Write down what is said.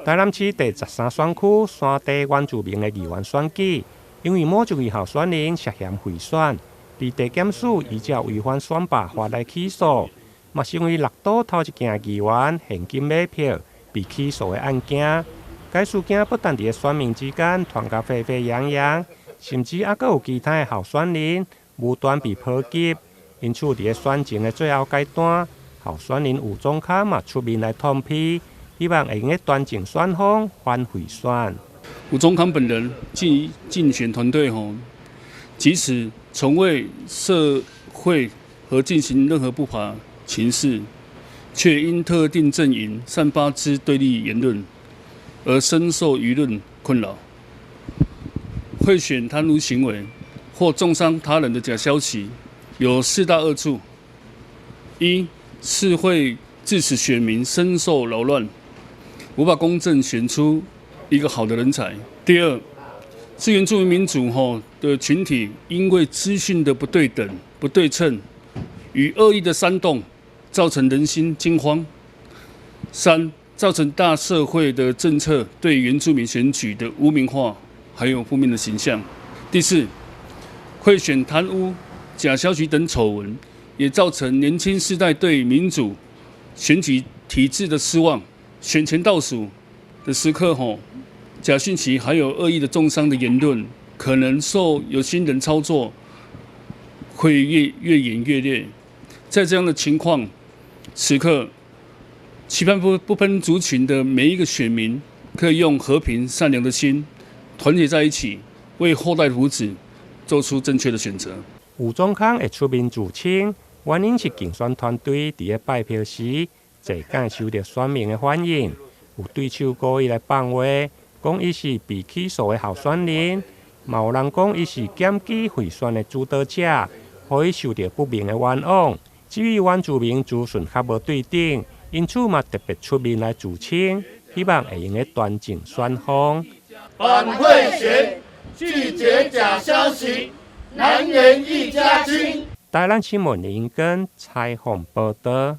台南市第13选区山地原住民的议员选举，因为某1位候选人涉嫌贿选，被地检署依照违反选罢法来起诉，嘛是因为6都头一件议员现金买票被起诉的案件。该事件不但伫选民之间传甲沸沸扬扬，甚至还有其他的候选人无端被波及。因此，伫选前的最后阶段，候选人吴宗坎嘛出面来痛批，希望会用个端正选风，反贿选。吴宗坎本人及竞选团队即使从未社会和进行任何不法情事，却因特定阵营散发之对立言论，而深受舆论困扰。贿选贪污行为或重伤他人的假消息，有4大恶处：一是会致使选民深受扰乱，无法公正选出一个好的人才；第二是原住民民主的群体因为资讯的不对等、不对称与恶意的煽动，造成人心惊慌；三造成大社会的政策对原住民选举的污名化，还有负面的形象；第四，贿选、贪污、假消息等丑闻，也造成年轻世代对民主选举体制的失望。选前倒数的时刻，假讯息还有恶意的重伤的言论，可能受有心人操作，会越演越烈。在这样的情况，此刻期盼不分族群的每一个选民，可以用和平善良的心，团结在一起，为后代福祉做出正确的选择。吴宗坎会出面自称，原因是竞选团队伫咧拜票时，侪敢收到选民的反映，有对手故意来放话，讲伊是被起诉的候选人，嘛有人讲伊是检举贿选的主导者，互伊受到不明的冤枉。至于原住民资讯较无对等，因此嘛特别出面来自称，希望会用个端正选风。反贿选，拒绝假消息，南辕一家亲。台南新闻林根采访报道。